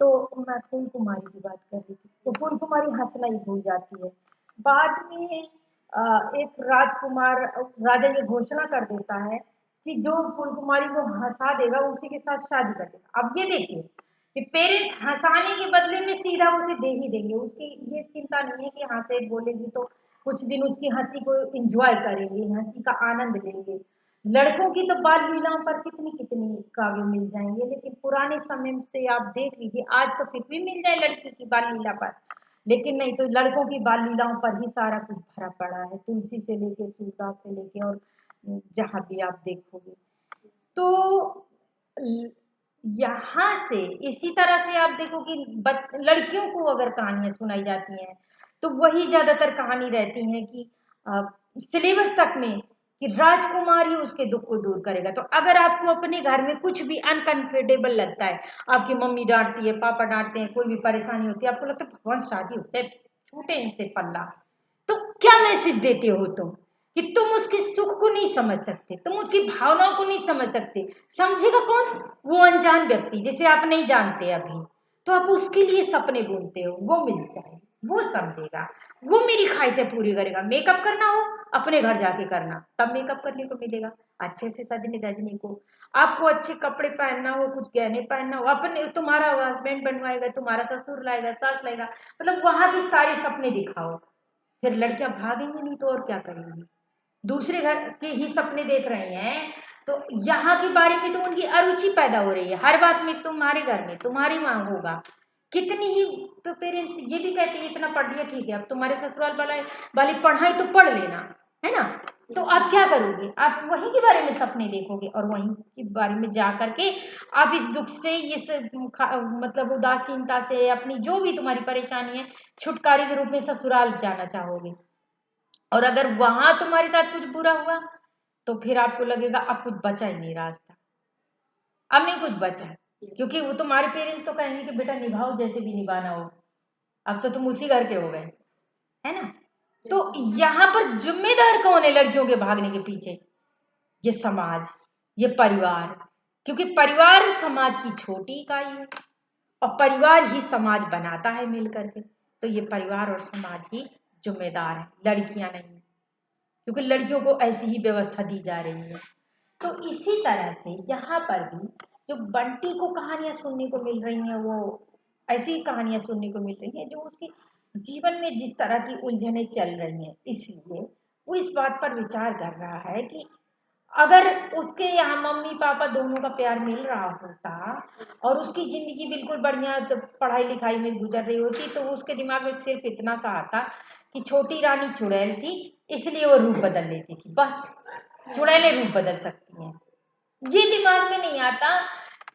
तो मैं फूल कुमारी की बात कर रही थी, तो फूल कुमारी हंसना ही भूल जाती है। बाद में एक राजकुमार राजा ये घोषणा कर देता है कि जो फूल कुमारी को हंसा देगा उसी के साथ शादी कर देगा। अब ये देखिए कि पेरेंट्स हंसाने के बदले में सीधा उसे दे ही देंगे, उसकी ये चिंता नहीं है कि हाँ से बोलेगी तो कुछ दिन उसकी हंसी को एंजॉय करेंगे, हंसी का आनंद लेंगे। लड़कों की तो बाल लीलाओं पर कितनी कितनी काव्य मिल जाएंगे, लेकिन पुराने समय से आप देख लीजिए, आज तो फिर भी मिल जाए लड़की की बाल लीला पर, लेकिन नहीं, तो लड़कों की बाल लीलाओं पर ही सारा कुछ भरा पड़ा है, तुलसी से लेके सूरदास से लेके और जहां भी आप देखोगे। तो यहाँ से इसी तरह से आप देखो कि लड़कियों को अगर कहानियां सुनाई जाती हैं तो वही ज्यादातर कहानी रहती है कि सिलेबस तक में कि राजकुमार ही उसके दुख को दूर करेगा। तो अगर आपको अपने घर में कुछ भी अनकंफर्टेबल लगता है, आपकी मम्मी डांटती है, पापा डांटते हैं, कोई भी परेशानी होती है, आपको लगता है भगवान शादी होता है छूटे इनसे पल्ला, तो क्या मैसेज देते हो तुम कि तुम उसके सुख को नहीं समझ सकते, तुम उसकी भावनाओं को नहीं समझ सकते। समझेगा कौन? वो अनजान व्यक्ति जिसे आप नहीं जानते अभी, तो आप उसके लिए सपने बुनते हो, वो मिल जाए, वो समझेगा, वो मेरी ख्वाहिशें पूरी करेगा। मेकअप करना हो अपने घर जाके करना, तब मेकअप करने को मिलेगा, अच्छे से सजने धजने को। आपको अच्छे कपड़े पहनना हो, कुछ गहने पहनना हो, अपने तुम्हारा हस्बैंड बनवाएगा, तुम्हारा ससुर लाएगा, सास लाएगा, मतलब वहां भी सारे सपने दिखाओ। फिर लड़कियां भागेंगी नहीं तो और क्या करेंगी? दूसरे घर के ही सपने देख रहे हैं तो यहाँ के बारे में तो उनकी अरुचि पैदा हो रही है, हर बात में तुम्हारे घर में तुम्हारी मांग होगा। कितनी ही तो पेरेंट्स ये भी कहते हैं इतना पढ़ लिया ठीक है, अब तुम्हारे ससुराल वाली पढ़ाई तो पढ़ लेना है ना, तो आप क्या करोगे? आप वहीं के बारे में सपने देखोगे और वहीं के बारे में जा करके आप इस दुख से, इस मतलब उदासीनता से, अपनी जो भी तुम्हारी परेशानी है, छुटकारे के रूप में ससुराल जाना चाहोगे। और अगर वहां तुम्हारे साथ कुछ बुरा हुआ तो फिर आपको लगेगा अब कुछ बचा ही नहीं रास्ता, अब नहीं कुछ बचा है, क्योंकि वो तुम्हारे पेरेंट्स तो कहेंगे कि बेटा निभाओ जैसे भी निभाना हो, अब तो तुम उसी घर के हो गए, है ना। तो यहाँ पर जिम्मेदार कौन है लड़कियों के भागने के पीछे? ये समाज, ये परिवार, क्योंकि परिवार समाज की छोटी इकाई है और परिवार ही समाज बनाता है मिल करके। तो ये परिवार और समाज ही जिम्मेदार है, लड़कियां नहीं, क्योंकि लड़कियों को ऐसी ही व्यवस्था दी जा रही है। तो इसी तरह से यहाँ पर भी जो बंटी को कहानियां सुनने को मिल रही हैं, वो ऐसी कहानियां सुनने को मिल रही हैं जो उसके जीवन में जिस तरह की उलझनें चल रही हैं, इसलिए वो इस बात पर विचार कर रहा है कि अगर उसके यहाँ मम्मी पापा दोनों का प्यार मिल रहा होता और उसकी जिंदगी बिल्कुल बढ़िया तो पढ़ाई लिखाई में गुजर रही होती, तो उसके दिमाग में सिर्फ इतना सा आता कि छोटी रानी चुड़ैल थी इसलिए वो रूप बदल लेती थी, बस चुड़ैलें रूप बदल सकती हैं। ये दिमाग में नहीं आता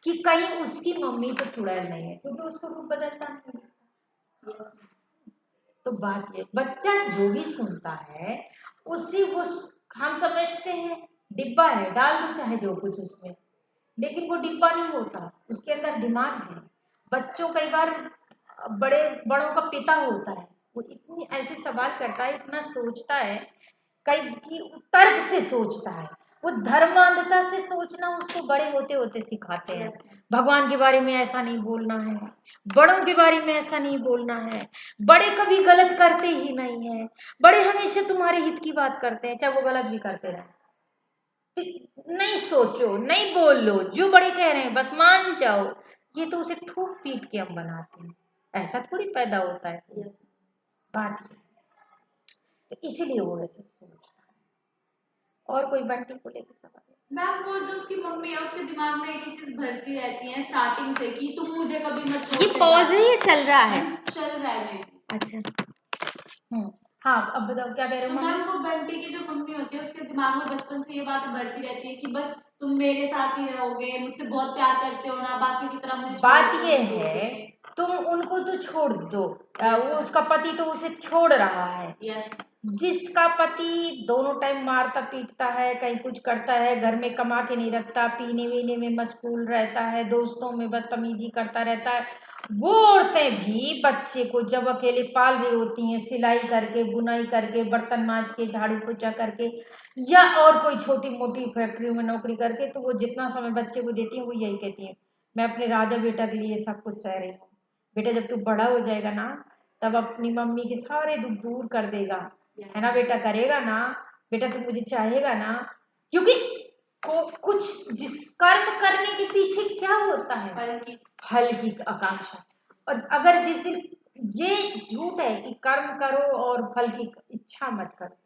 कि कहीं उसकी मम्मी तो चुड़ैल नहीं है, क्योंकि उसको रूप बदलता नहीं। तो बात ये, बच्चा जो भी सुनता है उसी वो हम समझते हैं डिब्बा है, डाल दो चाहे जो कुछ उसमें, लेकिन वो डिब्बा नहीं होता, उसके अंदर दिमाग है। बच्चों कई बार बड़ों का पिता होता है, वो इतनी ऐसे सवाल करता है, इतना सोचता है, कई की तर्क से सोचता है, वो धर्मांधता से सोचना उसको बड़े होते होते सिखाते हैं। भगवान के बारे में ऐसा नहीं बोलना है, बड़ों के बारे में ऐसा नहीं बोलना है, बड़े कभी गलत करते ही नहीं है, बड़े हमेशा तुम्हारे हित की बात करते हैं, चाहे वो गलत भी करते रहे। नहीं सोचो, नहीं बोलो, जो बड़े कह रहे हैं बस मान जाओ। ये तो उसे ठूक पीट के हम बनाते हैं, ऐसा थोड़ी पैदा होता है। बात ये, तो इसीलिए वो ऐसे सोचता है। और कोई बंटी को लेकर सवाल? मैम वो जो उसकी मम्मी है उसके दिमाग में एक ही चीज भरती रहती है स्टार्टिंग से कि तुम मुझे कभी मत छोड़ ये पॉज है, ये चल रहा है? चल रहा है। अच्छा हाँ, अब बताओ क्या कह रहे हो? तो मैम वो बंटी की जो मम्मी होती है उसके दिमाग में बचपन से ये बात भरती रहती है कि बस तुम मेरे साथ ही रहोगे, मुझसे बहुत प्यार करते हो ना, बाकी की तरह मुझे बात ये है तुम उनको तो छोड़ दो, वो उसका पति तो उसे छोड़ रहा है। जिसका पति दोनों टाइम मारता पीटता है, कहीं कुछ करता है, घर में कमा के नहीं रखता, पीने वीने में मशगूल रहता है, दोस्तों में बदतमीजी करता रहता है, वो औरतें भी बच्चे को जब अकेले पाल रही होती हैं, सिलाई करके, बुनाई करके, बर्तन मांज के, झाड़ू पोछा करके, या और कोई छोटी मोटी फैक्ट्री में नौकरी करके, तो वो जितना समय बच्चे को देती हैं वो यही कहती है मैं अपने राजा बेटा के लिए सब कुछ सह रही हूँ, बेटा जब तू बड़ा हो जाएगा ना, तब अपनी मम्मी के सारे दुख दूर कर देगा, है ना बेटा, करेगा ना बेटा, तू मुझे चाहेगा ना। क्योंकि कुछ जिस कर्म करने के पीछे क्या होता है, फल की आकांक्षा। और अगर जिस दिन ये झूठ है कि कर्म करो और फल की इच्छा मत करो,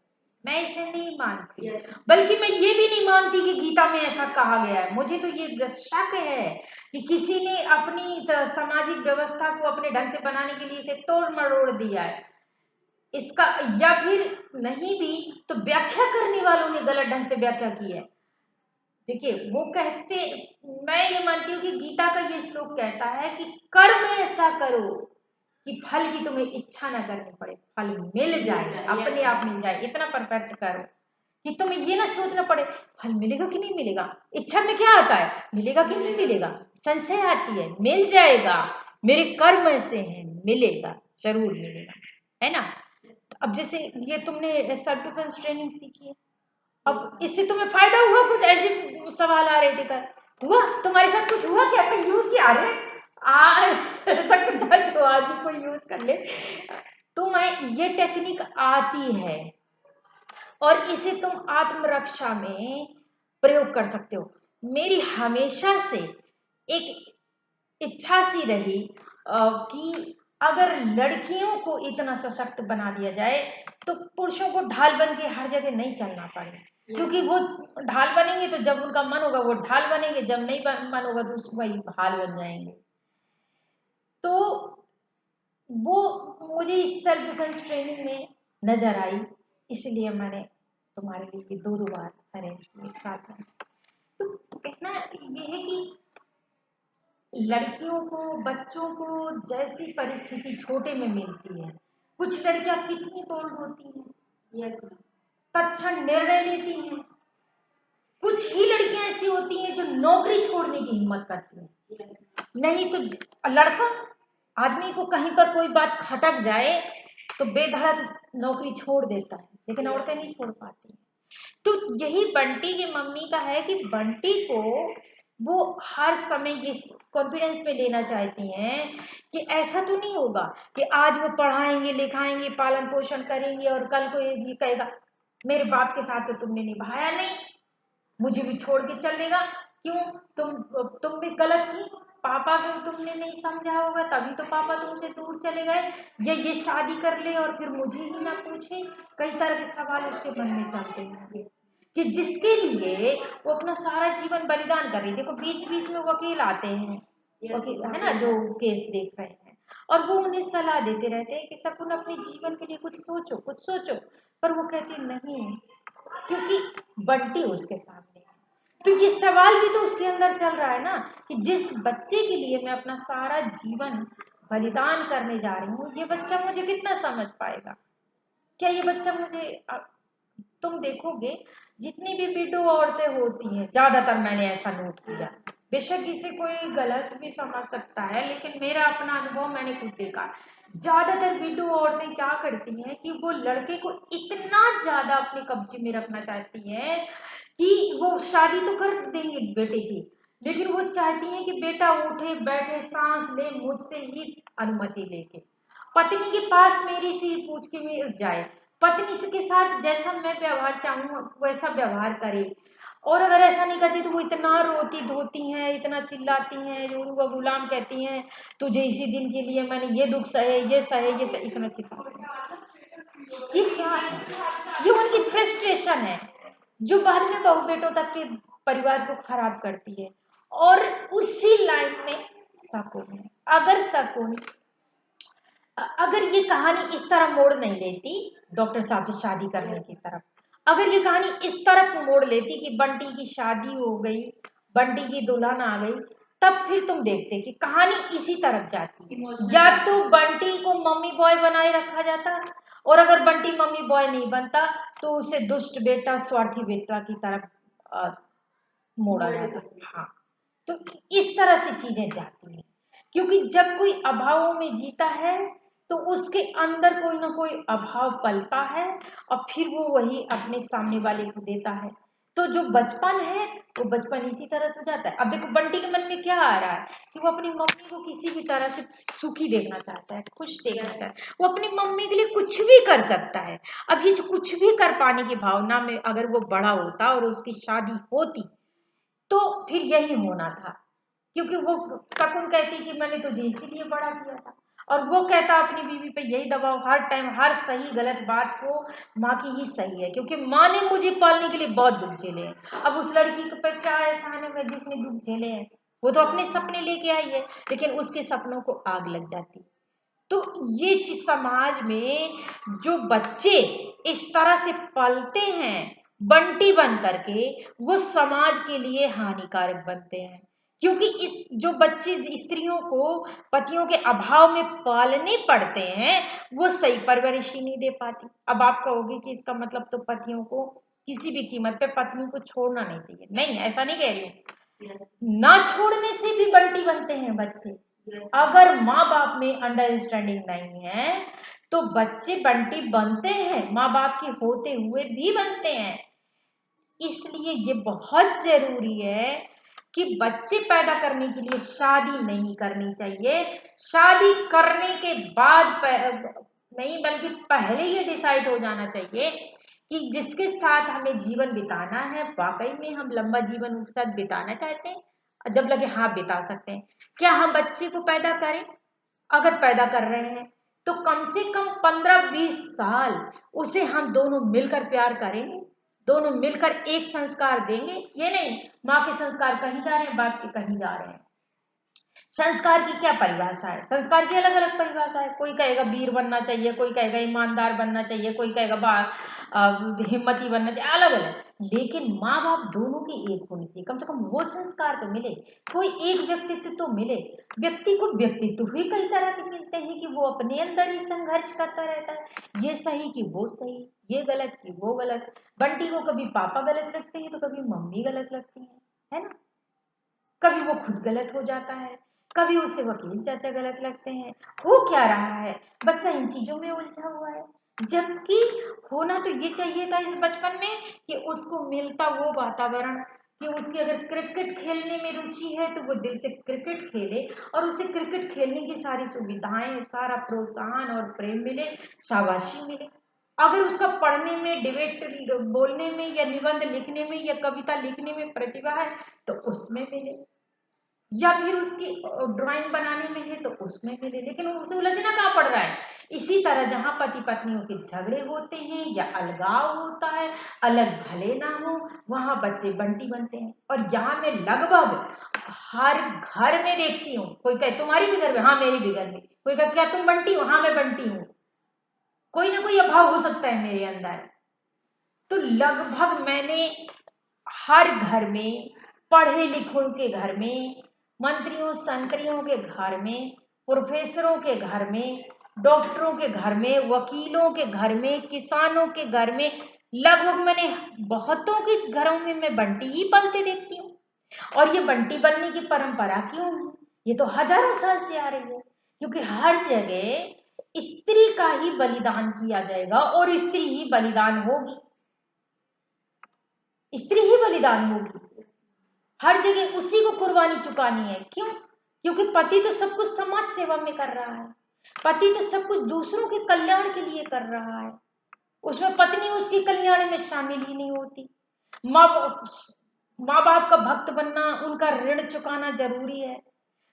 मैं इसे नहीं मानती। बल्कि मैं ये भी नहीं मानती कि गीता में ऐसा कहा गया है। मुझे तो ये शक है कि किसी ने अपनी सामाजिक व्यवस्था को अपने ढंग से बनाने के लिए इसे तोड़ मरोड़ दिया है इसका, या फिर नहीं भी तो व्याख्या करने वालों ने गलत ढंग से व्याख्या की है। देखिए वो कहते, मैं ये मानती हूँ कि गीता का ये श्लोक कहता है कि कर्म ऐसा करो कि फल की तुम्हें इच्छा ना करनी पड़े, फल मिल जाए, अपने आप मिल जाए। इतना परफेक्ट करो कि तुम्हें ये ना सोचना पड़े फल मिलेगा कि नहीं मिलेगा। इच्छा में क्या आता है, मिलेगा कि नहीं मिलेगा, संशय आती है, मिल जाएगा, मेरे कर्म ऐसे हैं, मिलेगा, जरूर मिलेगा, है ना। अब जैसे ये तुमने सेल्फ डिफेंस ट्रेनिंग सीखी है, अब इससे तुम्हें फायदा हुआ कुछ, ऐसे सवाल आ रहे थे कल, हुआ तुम्हारे साथ कुछ हुआ क्या, कोई यूज किया, अरे ऐसा कुछ तो आज ही कोई यूज कर ले। तुम्हें ये टेक्निक आती है और इसे तुम आत्मरक्षा में प्रयोग कर सकते हो। मेरी हमेशा से एक इच्छा सी रही कि अगर लड़कियों को इतना सशक्त बना दिया जाए तो पुरुषों को ढाल बन के हर जगह नहीं चलना पड़े, क्योंकि वो ढाल बनेंगे तो जब उनका मन होगा वो ढाल बनेंगे, जब नहीं मन होगा तो वही ढाल बन जाएंगे। तो वो मुझे इस सेल्फ डिफेंस ट्रेनिंग में नजर आई, इसलिए मैंने तुम्हारे लिए ये दो बार अरेंज किए साथ में। तो कहना ये है कि लड़कियों को, बच्चों को जैसी परिस्थिति छोटे में मिलती है, कुछ लड़कियां कितनी बोल्ड होती हैं, तत्क्षण निर्णय लेती हैं, कुछ ही लड़कियां ऐसी होती हैं जो नौकरी छोड़ने की हिम्मत करती हैं। नहीं तो लड़का, आदमी को कहीं पर कोई बात खटक जाए तो बेधड़क नौकरी छोड़ देता है, लेकिन औरतें नहीं छोड़ पाती। तो यही बंटी की मम्मी का है कि बंटी को वो हर समय ये कॉन्फिडेंस में लेना चाहती हैं कि ऐसा तो नहीं होगा कि आज वो पढ़ाएंगे लिखाएंगे पालन पोषण करेंगे और कल को ये कहेगा मेरे बाप के साथ तो तुमने निभाया नहीं, मुझे भी छोड़ के चल देगा। क्यों, तुम भी गलत थी, पापा को तुमने नहीं समझा होगा तभी तो पापा तुमसे दूर चले गए, ये शादी कर ले और फिर मुझे ही ना पूछे। कई तरह के सवाल उसके मन में चलते होंगे कि जिसके लिए वो अपना सारा जीवन बलिदान कर रही। देखो बीच बीच में वकील आते हैं, वकील है ना, जो केस देख रहे हैं, और वो उन्हें सलाह देते रहते हैं कि शकुन अपने जीवन के लिए कुछ सोचो कुछ सोचो, पर वो कहती नहीं, क्योंकि बंटी उसके सामने है। तो ये सवाल भी तो उसके अंदर चल रहा है ना कि जिस बच्चे के लिए मैं अपना सारा जीवन बलिदान करने जा रही हूँ, ये बच्चा मुझे कितना समझ पाएगा, क्या ये बच्चा मुझे तुम देखोगे जितनी भी विडो औरतें होती हैं, ज्यादातर मैंने ऐसा नोट किया, बेशक इसे कोई गलत भी समझ सकता है, लेकिन मेरा अपना अनुभव मैंने खुद देखा, ज्यादातर विडो औरतें क्या करती हैं कि वो लड़के को इतना ज्यादा अपने कब्जे में रखना चाहती हैं कि वो शादी तो कर देंगे बेटे की, लेकिन वो चाहती हैं कि बेटा उठे बैठे सांस ले मुझसे ही अनुमति लेके, पत्नी के पास मेरी सी पूछ के मिल जाए, पत्नी के साथ जैसा मैं व्यवहार चाहूँ वैसा व्यवहार करे, और अगर ऐसा नहीं करती तो वो इतना रोती धोती हैं, इतना चिल्लाती हैं, जो उनको गुलाम कहती हैं, तुझे इसी दिन के लिए मैंने ये दुख सहे ये सहे ये सहे, इतना चिल्लाती हैं। ये क्या है, ये उनकी फ्रस्ट्रेशन है जो बाद में बहू बेटों तक के परिवार को खराब करती है। और उसी लाइन में शकुन है, अगर शकुन अगर ये कहानी इस तरह मोड़ नहीं लेती डॉक्टर साहब से शादी करने की तरफ, अगर ये कहानी इस तरफ मोड़ लेती कि बंटी की शादी हो गई, बंटी की दुल्हन आ गई, तब फिर तुम देखते कि कहानी इसी तरफ जाती, या तो बंटी को मम्मी बॉय बनाए रखा जाता, और अगर बंटी मम्मी बॉय नहीं बनता तो उसे दुष्ट बेटा स्वार्थी बेटा की तरफ मोड़ा जाता। हाँ, तो इस तरह से चीजें जाती हैं, क्योंकि जब कोई अभावों में जीता है तो उसके अंदर कोई ना कोई अभाव पलता है और फिर वो वही अपने सामने वाले को देता है। तो जो बचपन है वो बचपन इसी तरह से जाता है। अब देखो बंटी के मन में क्या आ रहा है कि वो अपनी मम्मी को किसी भी तरह से सुखी देखना चाहता है, खुश देखना चाहता है, वो अपनी मम्मी के लिए कुछ भी कर सकता है। अब ये जो कुछ भी कर पाने की भावना में अगर वो बड़ा होता और उसकी शादी होती तो फिर यही होना था, क्योंकि वो शकुन कहती कि मैंने तुझे इसीलिए बड़ा किया था, और वो कहता अपनी बीवी पे यही दबाव हर टाइम, हर सही गलत बात को माँ की ही सही है, क्योंकि माँ ने मुझे पालने के लिए बहुत दुख झेले हैं। अब उस लड़की पे क्या एहसान है जिसने दुख झेले हैं? वो तो अपने सपने लेके आई है, लेकिन उसके सपनों को आग लग जाती। तो ये चीज समाज में जो बच्चे इस तरह से पलते हैं बंटी बन करके, वो समाज के लिए हानिकारक बनते हैं, क्योंकि इस जो बच्चे स्त्रियों को पतियों के अभाव में पालने पड़ते हैं वो सही परवरिश ही नहीं दे पाती। अब आप कहोगे कि इसका मतलब तो पतियों को किसी भी कीमत पे पत्नी को छोड़ना नहीं चाहिए, नहीं ऐसा नहीं कह रही हूँ। ना छोड़ने से भी बंटी बनते हैं बच्चे। अगर माँ बाप में अंडरस्टैंडिंग नहीं है तो बच्चे बंटी बनते हैं, माँ बाप के होते हुए भी बनते हैं। इसलिए ये बहुत जरूरी है कि बच्चे पैदा करने के लिए शादी नहीं करनी चाहिए। शादी करने के बाद नहीं बल्कि पहले ये डिसाइड हो जाना चाहिए कि जिसके साथ हमें जीवन बिताना है वाकई में हम लंबा जीवन उसके साथ बिताना चाहते हैं, जब लगे हाँ बिता सकते हैं। क्या हम बच्चे को पैदा करें? अगर पैदा कर रहे हैं तो कम से कम 15-20 साल उसे हम दोनों मिलकर प्यार करेंगे, दोनों मिलकर एक संस्कार देंगे। ये नहीं माँ के संस्कार कहीं जा रहे हैं बाप के कहीं जा रहे हैं। संस्कार की क्या परिभाषा है? संस्कार की अलग अलग परिभाषा है। कोई कहेगा वीर बनना चाहिए, कोई कहेगा ईमानदार बनना चाहिए, कोई कहेगा हिम्मती बनना चाहिए, अलग अलग। लेकिन माँ बाप दोनों की एक होनी चाहिए, कम से कम वो संस्कार तो मिले, कोई एक व्यक्तित्व तो मिले। व्यक्ति को व्यक्तित्व ही कई तरह के मिलते हैं कि वो अपने अंदर ही संघर्ष करता रहता है, ये सही कि वो सही, ये गलत कि वो गलत। बंटी को कभी पापा गलत लगते हैं तो कभी मम्मी गलत लगती है ना। कभी वो खुद गलत हो जाता है, कभी उसे वकील चाचा गलत लगते हैं। हो क्या रहा है? बच्चा इन चीजों में उलझा हुआ है, जबकि होना तो ये चाहिए था इस बचपन में कि उसको मिलता वो वातावरण कि उसकी अगर क्रिकेट खेलने में रुचि है तो वो दिल से क्रिकेट खेले और उसे क्रिकेट खेलने की सारी सुविधाएं, सारा प्रोत्साहन और प्रेम मिले, शाबाशी मिले। अगर उसका पढ़ने में, डिबेट बोलने में या निबंध लिखने में या कविता लिखने में प्रतिभा है तो उसमें मिले, या फिर उसकी ड्राइंग बनाने में है तो उसमें मिले, लेकिन उसे उलझना कहाँ पड़ रहा है? इसी तरह जहां पति पत्नियों के झगड़े होते हैं या अलगाव होता है, अलग भले ना हो, वहां बच्चे बंटी बनते हैं। और यहाँ मैं लगभग हर घर में देखती हूँ, कोई कहे तुम्हारी भी घर में, हाँ मेरी भी घर में, कोई कहे क्या तुम बंटी हो, हाँ मैं बंटी हूँ, कोई ना कोई अभाव हो सकता है मेरे अंदर। तो लगभग मैंने हर घर में, पढ़े लिखों के घर में, मंत्रियों संतरियों के घर में, प्रोफेसरों के घर में, डॉक्टरों के घर में, वकीलों के घर में, किसानों के घर में, लगभग मैंने बहुतों के घरों में मैं बंटी ही पलते देखती हूँ। और ये बंटी बनने की परंपरा क्यों है? ये तो हजारों साल से आ रही है, क्योंकि हर जगह स्त्री का ही बलिदान किया जाएगा और स्त्री ही बलिदान होगी, स्त्री ही बलिदान होगी। हर जगह उसी को कुर्बानी चुकानी है। क्यों? क्योंकि पति तो सब कुछ समाज सेवा में कर रहा है, पति तो सब कुछ दूसरों के कल्याण के लिए कर रहा है, उसमें पत्नी उसके कल्याण में शामिल ही नहीं होती। माँ माँ बाप का भक्त बनना, उनका ऋण चुकाना जरूरी है,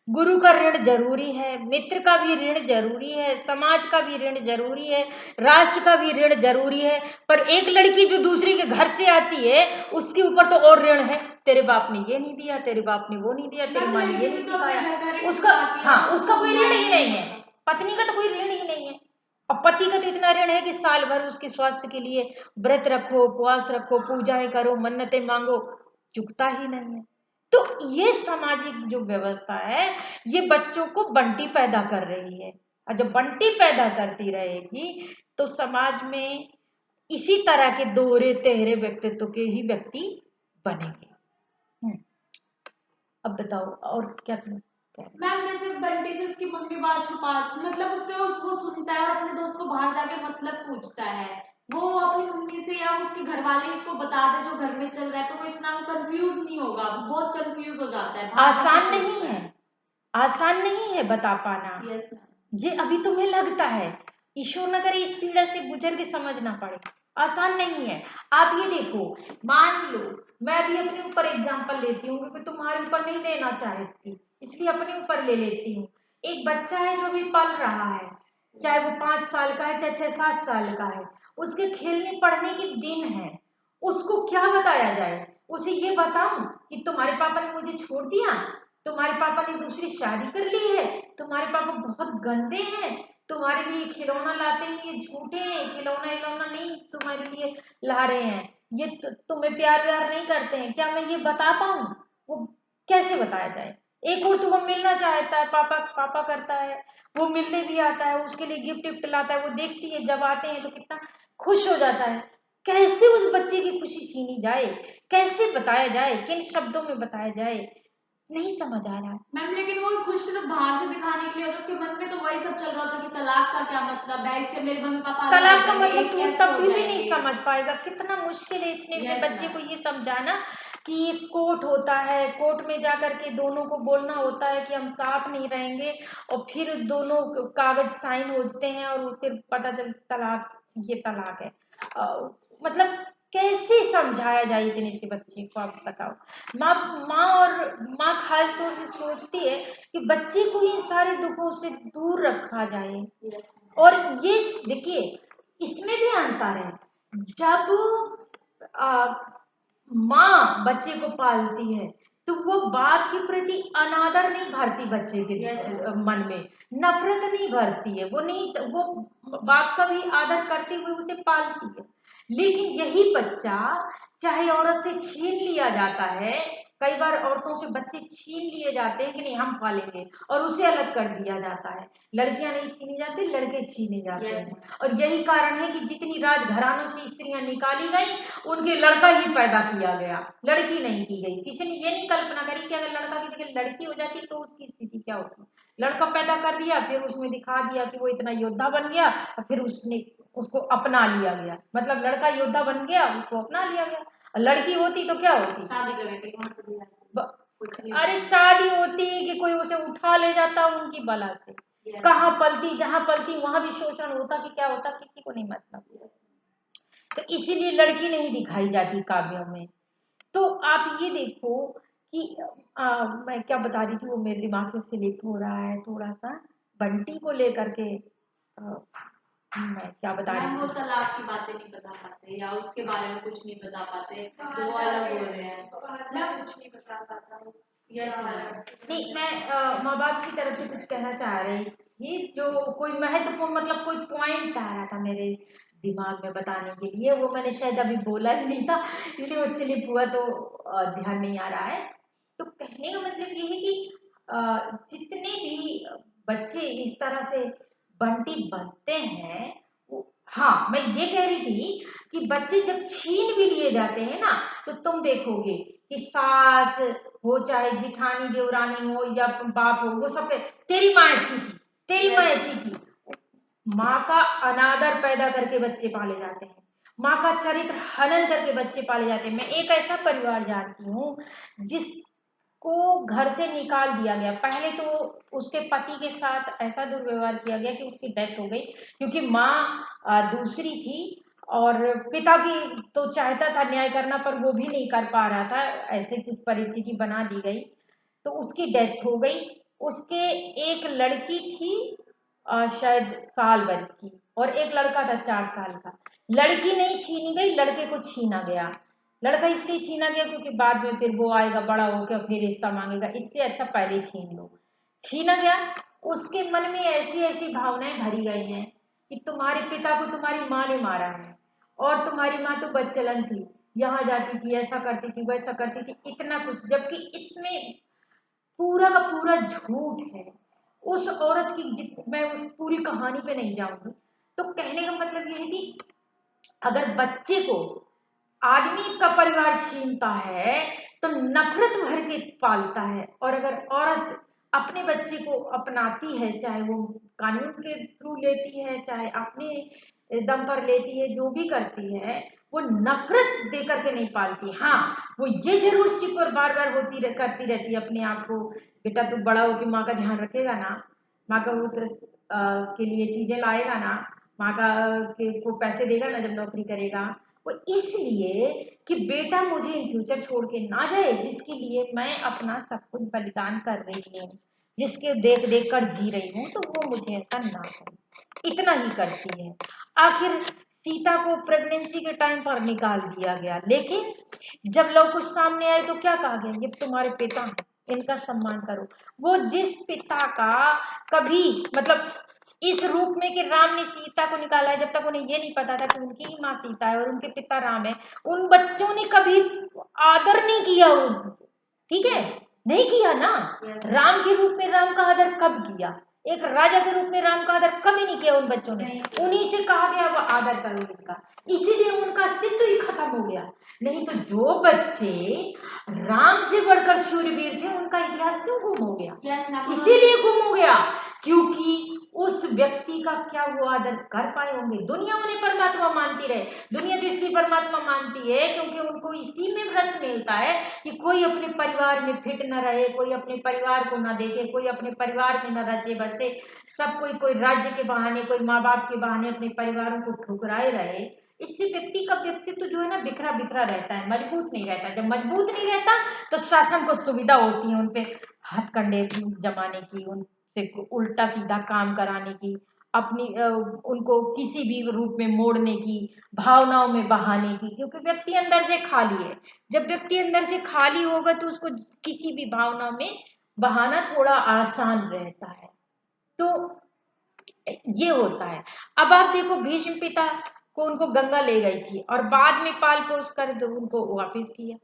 गुरु का ऋण जरूरी है, मित्र का भी ऋण जरूरी है, समाज का भी ऋण जरूरी है, राष्ट्र का भी ऋण जरूरी है। पर एक लड़की जो दूसरे के घर से आती है उसके ऊपर तो और ऋण है, तेरे बाप ने ये नहीं दिया, तेरे बाप ने वो नहीं दिया, तेरी माँ ने ये नहीं सिखाया, उसका हाँ उसका कोई ऋण ही नहीं है, पत्नी का तो कोई ऋण ही नहीं है। और पति का तो इतना ऋण है कि साल भर उसके स्वास्थ्य के लिए व्रत रखो, उपवास रखो, पूजाएं करो, मन्नतें मांगो, चुकता ही नहीं है। तो ये सामाजिक जो व्यवस्था है ये बच्चों को बंटी पैदा कर रही है, और जब बंटी पैदा करती रहेगी तो समाज में इसी तरह के दोहरे तेहरे व्यक्तित्व के ही व्यक्ति बनेंगे। अब बताओ और क्या तुम मैम जैसे बंटी से उसकी मम्मी बात छुपा, मतलब उससे वो सुनता है और अपने दोस्त को बाहर जाके मतलब पूछता है, वो अपनी मम्मी से या उसके घर वाले इसको बता दे जो घर में चल रहा है, तो वो इतना कंफ्यूज नहीं होगा, बहुत कंफ्यूज हो जाता है। आसान नहीं है, आसान नहीं है बता पाना। Yes ma'am. ये अभी तुम्हें लगता है, ईश्वर न करे इस पीड़ा से गुजर के समझना पड़े, आसान नहीं है। आप ये देखो, मान लो मैं भी अपने ऊपर एग्जांपल लेती हूँ, क्योंकि तुम्हारे ऊपर नहीं देना चाहती, इसलिए अपने ऊपर ले लेती हूँ। एक बच्चा है जो अभी पल रहा है, चाहे वो 5 साल का है, चाहे 6-7 साल का है, उसके खेलने पढ़ने के दिन है, उसको क्या बताया जाए? उसे ये बताऊं कि तुम्हारे पापा ने मुझे छोड़ दिया, तुम्हारे पापा ने दूसरी शादी कर ली है, तुम्हारे पापा बहुत गंदे हैं, तुम्हारे लिए खिलौना लाते हैं ये झूठे हैं, खिलौना खिलौना नहीं तुम्हारे लिए ला रहे हैं, ये तुम्हें प्यार व्यार नहीं करते हैं, क्या मैं ये बता पाऊं? वो कैसे बताया जाए? एक और तो वो मिलना चाहता है, पापा पापा करता है, वो मिलने भी आता है, उसके लिए गिफ्ट विफ्ट लाता है, वो देखती है जब आते हैं तो कितना खुश हो जाता है। कैसे उस बच्चे की खुशी छीनी जाए? कैसे बताया जाए? किन शब्दों में बताया जाए? नहीं समझ आ रहा है मैम। लेकिन वो खुश सिर्फ बाहर से दिखाने के लिए होता, उसके मन में तो वही सब चल रहा था कि तलाक का क्या मतलब है, इससे मेरे मम्मी पापा अलग हो तलाक का जाएंगे, मतलब, तो कैसे तब हो भी नहीं जाएंगे। समझ पाएगा। कितना मुश्किल है इतने से यस बच्चे को मैम। ये समझाना कि ये कोर्ट होता है, कोर्ट में जा करके दोनों को बोलना होता है कि हम साथ नहीं रहेंगे, और फिर दोनों कागज साइन होते हैं और वो फिर पता चल तलाक, ये तलाक है। मतलब कैसे समझाया जाए इतने से बच्चे को? आप बताओ। माँ माँ और माँ खास तौर से सोचती है कि बच्चे को इन सारे दुखों से दूर रखा जाए। और ये देखिए, इसमें भी अंतर है। जब माँ बच्चे को पालती है तो वो बाप के प्रति अनादर नहीं भरती बच्चे के मन में, नफरत नहीं भरती है, वो नहीं, वो बाप का भी आदर करते हुए उसे पालती है। लेकिन यही बच्चा चाहे औरत से छीन लिया जाता है, कई बार औरतों से बच्चे छीन लिए जाते हैं कि नहीं हम पालेंगे, और उसे अलग कर दिया जाता है। लड़कियां नहीं छीनी जाती, लड़के छीने जाते हैं। और यही कारण है कि जितनी राजघरानों से स्त्रियां निकाली गई, उनके लड़का ही पैदा किया गया, लड़की नहीं की गई। किसी ने ये नहीं कल्पना करी कि अगर लड़का की जगह लड़की हो जाती तो उसकी स्थिति क्या होती। लड़का पैदा कर दिया, फिर उसमें दिखा दिया कि वो इतना योद्धा बन गया, और फिर उसने उसको अपना लिया गया, मतलब लड़का योद्धा बन गया, उसको अपना लिया गया। और लड़की होती तो क्या होती? शादी करके अरे शादी होती कि कोई उसे उठा ले जाता उनकी बला से, कहाँ पलती, जहां पलती वहां भी शोषण होता कि क्या होता, किसी को नहीं मतलब। तो इसीलिए लड़की नहीं दिखाई जाती काव्यों में। तो आप ये देखो कि मैं क्या बता रही थी, वो मेरे दिमाग से स्लिप हो रहा है थोड़ा सा, बंटी को लेकर के। मैं क्या बता रही मैम वो थी? तलाक की बातें नहीं बता पाते या उसके बारे में कुछ नहीं बता पाते, तो वो अलग हो रहे हैं। मैं कुछ नहीं बता पाता हूँ। Yes ma'am. नहीं, मैं माँ बाप की तरफ से कुछ कहना चाह रही थी, जो कोई महत्वपूर्ण, मतलब कोई पॉइंट आ रहा था मेरे दिमाग में बताने के लिए, वो मैंने शायद अभी बोला ही नहीं था, इसलिए वो स्लिप हुआ, तो ध्यान नहीं आ रहा है। तो कहने का मतलब ये है कि जितने भी बच्चे इस तरह से बंटी बनते हैं, हाँ मैं ये कह रही थी कि बच्चे जब छीन भी लिए जाते हैं ना, तो तुम देखोगे कि सास हो, चाहे जिठानी देवरानी हो या बाप हो, वो सब तेरी माँ ऐसी थी, तेरी माँ ऐसी थी। माँ का अनादर पैदा करके बच्चे पाले जाते हैं, माँ का चरित्र हनन करके बच्चे पाले जाते हैं। मैं एक ऐसा परिवार जानती हूँ जिसको घर से निकाल दिया गया। पहले तो उसके पति के साथ ऐसा दुर्व्यवहार किया गया कि उसकी डेथ हो गई, क्योंकि माँ दूसरी थी, और पिता की तो चाहता था न्याय करना, पर वो भी नहीं कर पा रहा था, ऐसे कुछ परिस्थिति बना दी गई, तो उसकी डेथ हो गई। उसके एक लड़की थी शायद साल भर की, और एक लड़का था 4 साल का। लड़की नहीं छीनी गई, लड़के को छीना गया। लड़का इसलिए छीना गया क्योंकि बाद में फिर वो आएगा बड़ा होकर फिर हिस्सा मांगेगा, इससे अच्छा पहले छीन लो। छीना गया। उसके मन में ऐसी ऐसी भावनाएं भरी गई हैं कि तुम्हारे पिता को तुम्हारी माँ ने मारा है, और तुम्हारी माँ तो बदचलन थी, यहाँ जाती थी, ऐसा करती थी, वैसा करती थी, इतना कुछ, जबकि इसमें पूरा का पूरा झूठ है। उस औरत की मैं उस पूरी कहानी पे नहीं जाऊंगी। तो कहने का मतलब ये है कि अगर बच्चे को आदमी का परिवार छीनता है तो नफरत भर के पालता है, और अगर औरत अपने बच्चे को अपनाती है, चाहे वो कानून के थ्रू लेती है, चाहे अपने दम पर लेती है, जो भी करती है, वो नफरत दे करके नहीं पालती। हाँ, वो ये जरूर शिकवर बार बार करती रहती है अपने आप को, बेटा तू बड़ा हो कि माँ का ध्यान रखेगा ना, माँ का के लिए चीजें लाएगा ना, माँ का को पैसे देगा ना जब नौकरी करेगा। वो इसलिए कि बेटा मुझे इन फ्यूचर छोड़ के ना जाए, जिसके लिए मैं अपना सब कुछ बलिदान कर रही हूँ, जिसके देख देख कर जी रही हूँ, तो वो मुझे ऐसा ना करे, इतना ही करती है। आखिर सीता को प्रेगनेंसी के टाइम पर निकाल दिया गया, लेकिन जब लोग कुछ सामने आए तो क्या कहा गया, ये तुम्हारे पिता हैं, इनका सम्मान करो। वो जिस पिता का कभी मतलब इस रूप में कि राम ने सीता को निकाला है, जब तक उन्हें ये नहीं पता था कि उनकी ही माँ सीता है और उनके पिता राम है, उन बच्चों ने कभी आदर नहीं किया उनको, ठीक है, नहीं किया ना। राम के रूप में राम का आदर कब किया, एक राजा के रूप में राम का आदर कभी नहीं किया उन बच्चों ने, उन्हीं से कहा गया वो आदर करो इनका, इसीलिए उनका अस्तित्व ही खत्म हो गया। नहीं तो जो बच्चे राम से बढ़कर शूरवीर थे, उनका इतिहास क्यों गुम हो गया, इसीलिए गुम हो गया क्योंकि उस व्यक्ति का क्या वो आदर कर पाए होंगे। दुनिया उन्हें परमात्मा मानती रहे, दुनिया तो इसलिए परमात्मा मानती है क्योंकि उनको इसी में रस मिलता है कि कोई अपने परिवार में फिट न रहे, कोई अपने परिवार को न देखे, कोई अपने परिवार में न रचे बसे, सब कोई राज्य के बहाने, कोई माँ बाप के बहाने अपने परिवारों को ठुकराए रहे। इससे व्यक्ति का व्यक्तित्व जो है ना बिखरा बिखरा रहता है, मजबूत नहीं रहता। जब मजबूत नहीं रहता तो शासन को सुविधा होती है उन पे हथकंडे जमाने की, उनसे उल्टा सीधा काम कराने की, अपनी उनको किसी भी रूप में मोड़ने की, भावनाओं में बहाने की, क्योंकि व्यक्ति अंदर से खाली है। जब व्यक्ति अंदर से खाली होगा तो उसको किसी भी भावना में बहाना थोड़ा आसान रहता है। तो ये होता है। अब आप देखो भीष्म पिता को उनको गंगा ले गई थी और बाद में पाल पोस कर उनको वापिस किया,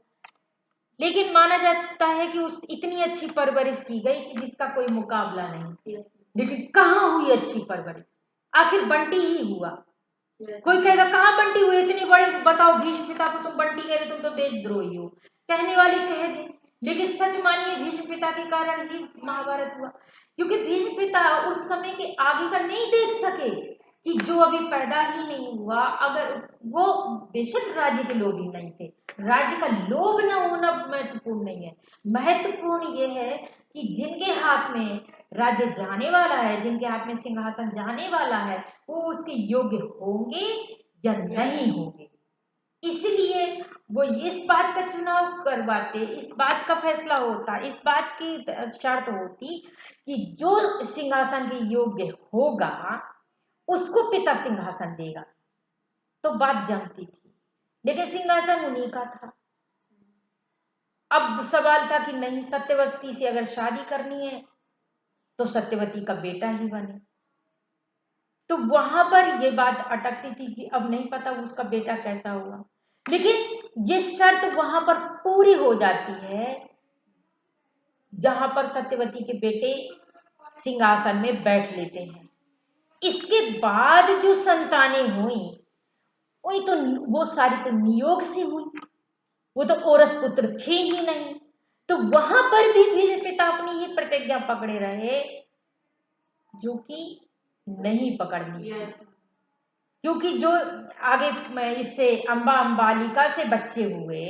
लेकिन माना जाता है कि उस इतनी अच्छी परवरिश की गई कि जिसका कोई मुकाबला नहीं। लेकिन कहाँ हुई अच्छी परवरिश, आखिर बंटी ही हुआ। कोई कहेगा कहाँ बंटी हुई, इतनी बड़ी बताओ भीष्म पिता को तुम बंटी कह रहे, तुम तो देशद्रोही हो, कहने वाले कह दे, लेकिन सच मानिए भीष्म पिता के कारण ही महाभारत हुआ, क्योंकि भीष्म पिता उस समय के आगे का नहीं देख सके कि जो अभी पैदा ही नहीं हुआ, अगर वो बेशक राज्य के लोग ही नहीं थे, राज्य का लोभ न होना महत्वपूर्ण नहीं है, महत्वपूर्ण ये है कि जिनके हाथ में राज्य जाने वाला है, जिनके हाथ में सिंहासन जाने वाला है, वो उसके योग्य होंगे या नहीं होंगे। इसलिए वो इस बात का चुनाव करवाते, इस बात का फैसला होता, इस बात की शर्त होती कि जो सिंहासन के योग्य होगा उसको पिता सिंहासन देगा, तो बात जमती थी। लेकिन सिंहासन उन्हीं का था। अब सवाल था कि नहीं, सत्यवती से अगर शादी करनी है तो सत्यवती का बेटा ही बने। तो वहां पर ये बात अटकती थी कि अब नहीं पता उसका बेटा कैसा होगा, लेकिन ये शर्त वहां पर पूरी हो जाती है जहां पर सत्यवती के बेटे सिंहासन में बैठ लेते हैं। इसके बाद जो संतानें हुई वही तो वो सारी तो नियोग से हुई, वो तो औरस पुत्र थे ही नहीं। तो वहां पर भी भीष्म पिता अपनी ही प्रतिज्ञा पकड़े रहे जो कि नहीं पकड़नी थी, क्योंकि जो आगे इससे अंबा अंबालिका से बच्चे हुए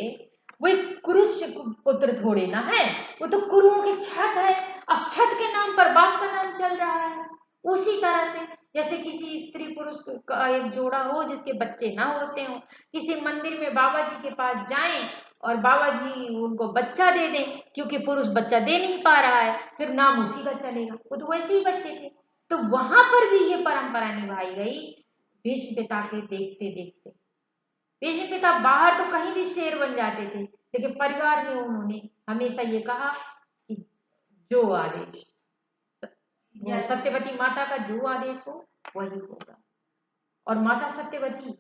वो कुरुष पुत्र थोड़े ना है, वो तो कुरुओं की छत है। अब छत के नाम पर बाप का नाम चल रहा है। उसी तरह से जैसे किसी स्त्री पुरुष का एक जोड़ा हो जिसके बच्चे ना होते हो, किसी मंदिर में बाबा जी के पास जाएं और बाबा जी उनको बच्चा दे दें, क्योंकि पुरुष बच्चा दे नहीं पा रहा है, फिर नाम उसी का चलेगा, वो तो वैसे ही बच्चे थे। तो वहां पर भी ये परंपरा निभाई गई भीष्म पिता के देखते देखते। भीष्म पिता बाहर तो कहीं भी शेर बन जाते थे, लेकिन परिवार में उन्होंने हमेशा ये कहा कि जो आदेश सत्यवती माता का जो आदेश हो वही होगा, और माता सत्यवती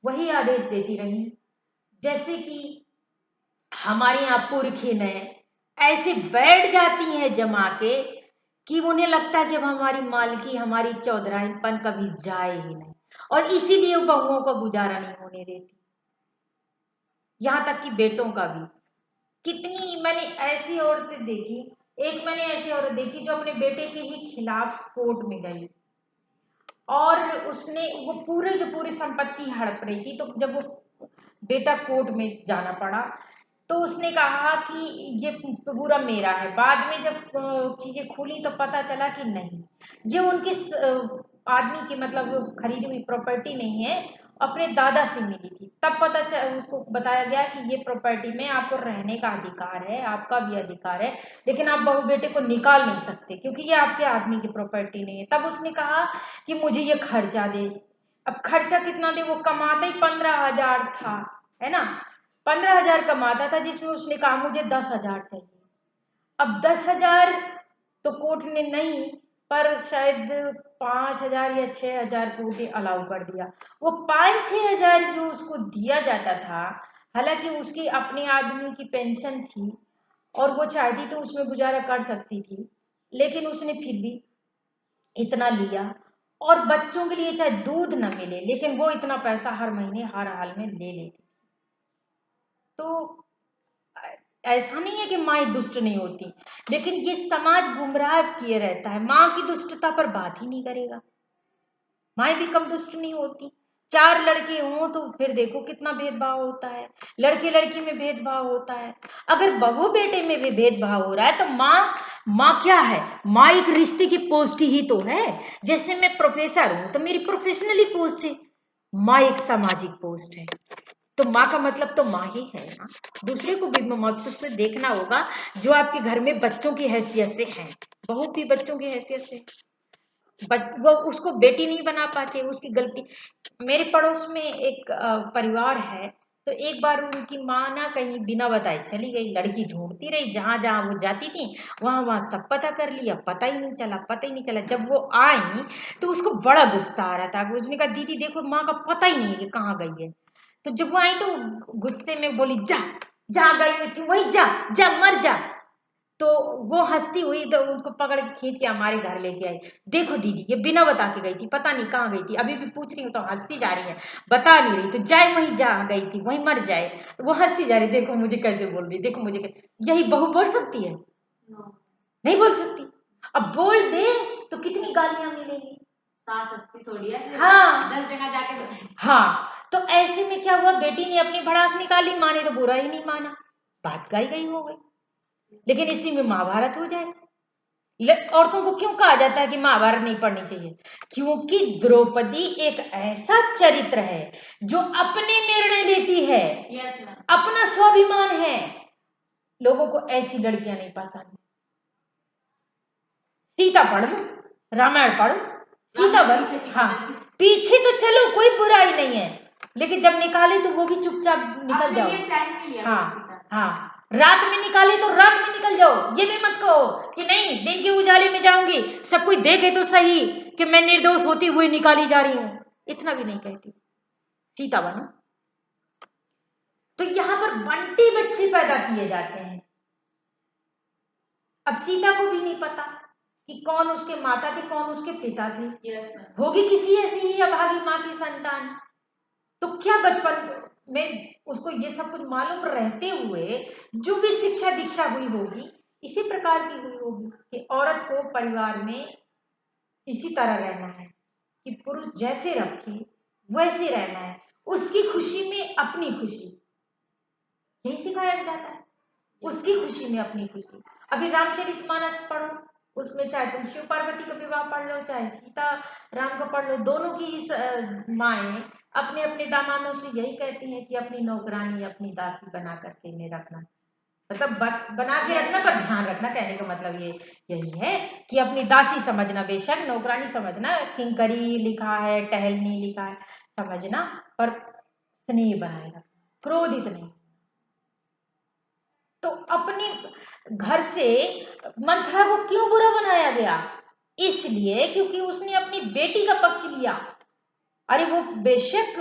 वही आदेश देती रही। जैसे कि हमारे यहाँ पुरखी ने ऐसे बैठ जाती हैं जमा के कि उन्हें लगता है कि अब हमारी मालकी, हमारी चौधराइनपन कभी जाए ही नहीं, और इसीलिए बहुओं का गुजारा नहीं होने देती, यहाँ तक कि बेटों का भी। कितनी मैंने ऐसी औरतें देखी, एक मैंने ऐसी औरत देखी जो अपने बेटे के ही खिलाफ कोर्ट में गई और उसने वो पूरे की पूरी संपत्ति हड़प रही थी। तो जब वो बेटा कोर्ट में जाना पड़ा तो उसने कहा कि ये पूरा मेरा है। बाद में जब चीजें खुली तो पता चला कि नहीं, ये उनके आदमी की मतलब खरीदी हुई प्रॉपर्टी नहीं है, अपने दादा से मिली थी। तब उसको बताया गया कि ये प्रॉपर्टी में आपको रहने का अधिकार है, आपका भी अधिकार है, लेकिन आप बहू बेटे को निकाल नहीं सकते क्योंकि ये आपके आदमी की प्रॉपर्टी नहीं है। तब उसने कहा कि मुझे ये खर्चा दे। अब खर्चा कितना दे, वो कमाता ही 15,000 था, है ना। 15,000 कमाता था, जिसमें उसने कहा मुझे 10,000 चाहिए। अब 10,000 तो कोर्ट ने नहीं, पर शायद 5,000 या 6,000 कोर्ट ने अलाउ कर दिया। वो 5-6 हजार जो उसको दिया जाता था, हालांकि उसकी अपने आदमी की पेंशन थी और वो चाहती तो उसमें गुजारा कर सकती थी, लेकिन उसने फिर भी इतना लिया। और बच्चों के लिए चाहे दूध न मिले, लेकिन वो इतना पैसा हर महीने हर हाल में ले लेती। तो ऐसा नहीं है कि माएँ दुष्ट नहीं होती, लेकिन ये समाज गुमराह किए रहता है। माँ की दुष्टता पर बात ही नहीं करेगा। माएँ भी कम दुष्ट नहीं होती। 4 लड़के हों तो फिर देखो कितना भेदभाव होता है, लड़के लड़की में भेदभाव होता है। अगर बहू बेटे में भी भेदभाव हो रहा है तो माँ क्या है? माँ एक रिश्ते की पोस्ट ही तो है। जैसे मैं प्रोफेसर हूं तो मेरी प्रोफेशनली पोस्ट है, माँ एक सामाजिक पोस्ट है। तो माँ का मतलब तो माँ ही है ना। दूसरे को भी महत्व से देखना होगा, जो आपके घर में बच्चों की हैसियत से है। बहू भी बच्चों की हैसियत से, वो उसको बेटी नहीं बना पाते, उसकी गलती। मेरे पड़ोस में एक परिवार है, तो एक बार उनकी माँ ना कहीं बिना बताए चली गई। लड़की ढूंढती रही, जहां जहां वो जाती थी वहां वहां सब पता कर लिया, पता ही नहीं चला, पता ही नहीं चला। जब वो आई तो उसको बड़ा गुस्सा आ रहा था। उसने कहा दीदी देखो, माँ का पता ही नहीं है कि कहाँ गई है। तो जब वो आई तो गुस्से में बोली, जा जहाँ गई हुई थी वही जा, जा मर जा। तो वो हंसती हुई तो उसको पकड़ के खींच के हमारे घर लेके आई। देखो दीदी, ये बिना बता के गई थी, पता नहीं कहाँ गई थी, अभी भी पूछ रही हूँ तो हंसती जा रही है, बता नहीं रही। तो जाए वहीं जहाँ गई थी वहीं मर जाए। तो वो हंसती जा रही, देखो मुझे कैसे बोल रही, देखो मुझे यही बहू बोल सकती है? नहीं बोल सकती। अब बोल दे तो कितनी गालियां मिलेंगी। सास हंसती थोड़ी है, हाँ 10 जगह जाके। हाँ। तो ऐसे में क्या हुआ, बेटी ने अपनी भड़ास निकाली, माँ ने तो बुरा ही नहीं माना, बात गई गई हो गई। लेकिन इसी में महाभारत हो जाए। औरतों को क्यों कहा जाता है कि महाभारत नहीं पढ़नी चाहिए? क्योंकि द्रौपदी एक ऐसा चरित्र है जो अपने निर्णय लेती है, अपना स्वाभिमान है। लोगों को ऐसी लड़कियां नहीं पसंद। सीता पढ़ लो, रामायण पढ़ो, सीता बन। हाँ, पीछे तो चलो, कोई बुराई नहीं है, लेकिन जब निकाले तो वो भी चुपचाप निकल जाओ। हाँ हाँ, रात में निकाले तो रात में निकल जाओ। ये भी मत कहो कि नहीं दिन के उजाले में जाऊंगी, सब कोई देखे तो सही कि मैं निर्दोष होती हुई निकाली जा रही हूँ। इतना भी नहीं कहती, सीता बनो। तो यहाँ पर बंटी बच्चे पैदा किए जाते हैं। अब सीता को भी नहीं पता कि कौन उसके माता थे, कौन उसके पिता थे। होगी किसी ऐसी ही अभागी माँ की संतान। तो क्या बचपन में उसको ये सब कुछ मालूम रहते हुए जो भी शिक्षा दीक्षा हुई होगी, इसी प्रकार की हुई होगी कि औरत को परिवार में इसी तरह रहना है कि पुरुष जैसे रखे वैसे रहना है, उसकी खुशी में अपनी खुशी, यही सिखाया जाता है। उसकी खुशी में अपनी खुशी। अभी रामचरितमानस पढ़ो, उसमें चाहे तुम शिव पार्वती का विवाह पढ़ लो, चाहे सीता राम का पढ़ लो, दोनों की माएँ अपने अपने दामानों से यही कहती हैं कि अपनी नौकरानी अपनी दासी बना करके इन्हें रखना। मतलब बना के रखना, पर ध्यान रखना, कहने का मतलब ये यही है कि अपनी दासी समझना, बेशक नौकरानी समझना, किंकरी लिखा है, टहलनी लिखा है, समझना, पर स्नेह बनाए रखना, क्रोधित नहीं। तो अपने घर से मंथरा को क्यों बुरा बनाया गया? इसलिए क्योंकि उसने अपनी बेटी का पक्ष लिया। अरे वो बेशक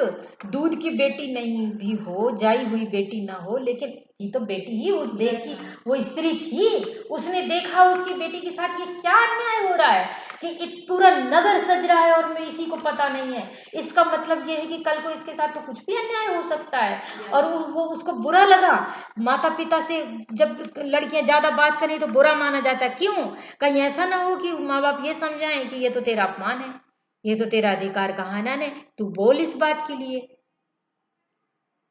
दूध की बेटी नहीं भी हो, जाई हुई बेटी ना हो, लेकिन थी तो बेटी ही, उस देश की वो स्त्री थी। उसने देखा उसकी बेटी के साथ ये क्या अन्याय हो रहा है कि एक पूरा नगर सज रहा है और मैं इसी को पता नहीं है। इसका मतलब ये है कि कल को इसके साथ तो कुछ भी अन्याय हो सकता है। और वो उसको बुरा लगा। माता पिता से जब लड़कियां ज्यादा बात करें तो बुरा माना जाता है। क्यों? कहीं ऐसा ना हो कि माँ बाप ये समझाएं कि ये तो तेरा अपमान है, ये तो तेरा अधिकार कहाँ ना ने, तू बोल इस बात के लिए।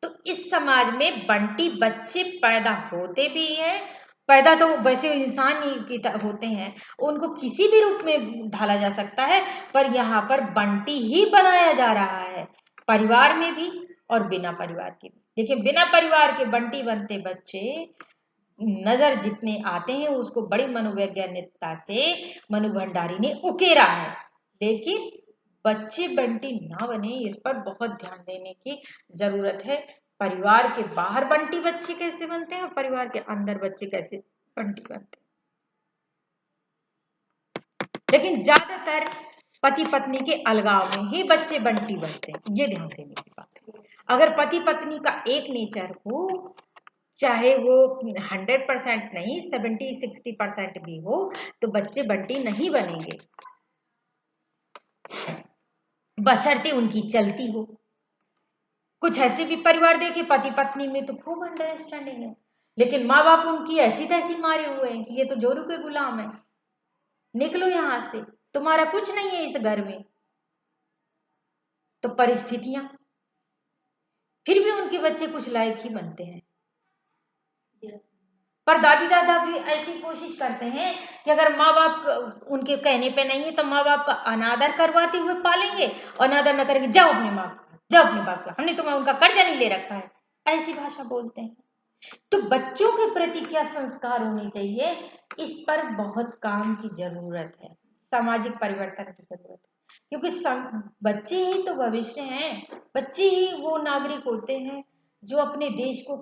तो इस समाज में बंटी बच्चे पैदा होते भी हैं, पैदा तो वैसे इंसान ही की तरह होते हैं, उनको किसी भी रूप में ढाला जा सकता है, पर यहाँ पर बंटी ही बनाया जा रहा है, परिवार में भी और बिना परिवार के भी। देखिए बिना परिवार के बंटी बनते बच्चे नजर जितने आते हैं उसको बड़ी मनोवैज्ञानिकता से मनु भंडारी ने उकेरा है, लेकिन बच्चे बंटी ना बने इस पर बहुत ध्यान देने की जरूरत है। परिवार के बाहर बंटी बच्चे कैसे बनते हैं और परिवार के अंदर बच्चे कैसे बंटी बनते हैं। लेकिन ज्यादातर पति पत्नी के अलगाव में ही बच्चे बंटी बनते हैं, ये ध्यान देने की बात है। अगर पति पत्नी का एक नेचर हो, चाहे वो 100% नहीं 70-60% भी हो, तो बच्चे बंटी नहीं बनेंगे, बशर्ते उनकी चलती हो। कुछ ऐसे भी परिवार देखे पति पत्नी में तो खूब अंडरस्टैंडिंग है, लेकिन माँ बाप उनकी ऐसी तैसी मारे हुए हैं कि ये तो जोरू के गुलाम है, निकलो यहां से, तुम्हारा कुछ नहीं है इस घर में। तो परिस्थितियां, फिर भी उनके बच्चे कुछ लायक ही बनते हैं। पर दादी दादा भी ऐसी कोशिश करते हैं कि अगर माँ बाप उनके कहने पे नहीं है तो माँ बाप का अनादर करवाते हुए पालेंगे, अनादर न करेंगे, जाओ अपने माँ जाओ अपने बाप का, हमने तुम्हें उनका कर्जा नहीं ले रखा है, ऐसी भाषा बोलते हैं। तो बच्चों के प्रति क्या संस्कार होने चाहिए, इस पर बहुत काम की जरूरत है, सामाजिक परिवर्तन की जरूरत है, क्योंकि बच्चे ही तो भविष्य हैं, बच्चे ही वो नागरिक होते हैं जो अपने देश को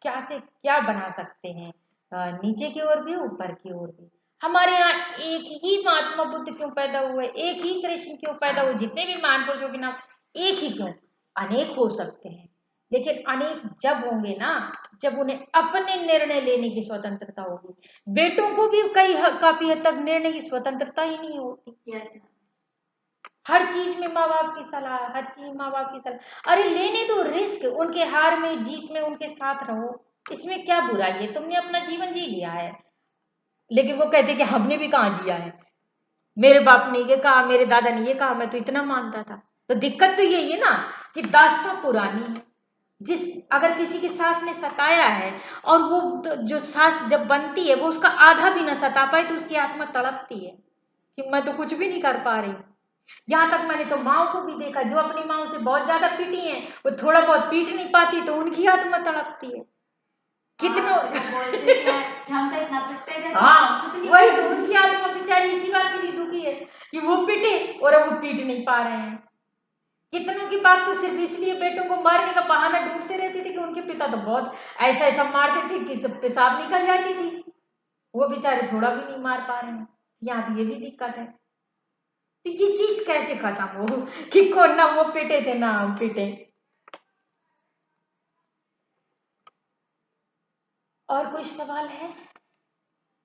क्या से क्या बना सकते हैं, नीचे की ओर भी ऊपर की ओर भी। हमारे यहाँ एक ही महात्मा बुद्ध क्यों पैदा हुए, एक ही कृष्ण क्यों पैदा हुए, जितने भी महान पुरुषों के नाम एक ही क्यों, अनेक हो सकते हैं, लेकिन अनेक जब होंगे ना जब उन्हें अपने निर्णय लेने की स्वतंत्रता होगी। बेटों को भी काफी हद तक निर्णय की स्वतंत्रता ही नहीं होती। हर चीज में माँ बाप की सलाह, हर चीज माँ बाप की सलाह, अरे लेने दो रिस्क, उनके हार में जीत में उनके साथ रहो, इसमें क्या बुराई है, तुमने अपना जीवन जी लिया है। लेकिन वो कहते कि हमने भी कहाँ जिया है, मेरे बाप ने ये कहा, मेरे दादा ने ये कहा, मैं तो इतना मानता था। तो दिक्कत तो यही है ना कि दास्तां पुरानी है, जिस अगर किसी की सास ने सताया है और वो जो सास जब बनती है वो उसका आधा भी ना सता पाए तो उसकी आत्मा तड़पती है कि मैं तो कुछ भी नहीं कर पा रही। यहाँ तक मैंने तो माओ को भी देखा जो अपनी माओ से बहुत ज्यादा पीटी हैं, वो थोड़ा बहुत पीट नहीं पाती तो उनकी आत्मा तड़पती है। कितनों हम तो इतना पिटते थे, हाँ कुछ नहीं वही तो, उनकी आत्मा बेचारी इसी बात के लिए दुखी है कि वो पिटे और अब वो पीट नहीं पा रहे हैं। कितनों की बात तो सिर्फ इसलिए बेटों को मारने का बहाना ढूंढते रहती थी कि उनके पिता तो बहुत ऐसा ऐसा मारते थे कि सब पेशाब निकल जाती थी, वो बेचारे थोड़ा भी नहीं मार पा रहे हैं। यहाँ तो ये भी दिक्कत है। तो ये चीज कैसे खत्म हो कि कौन ना वो पिटे थे ना हम पिटे। और कुछ सवाल है?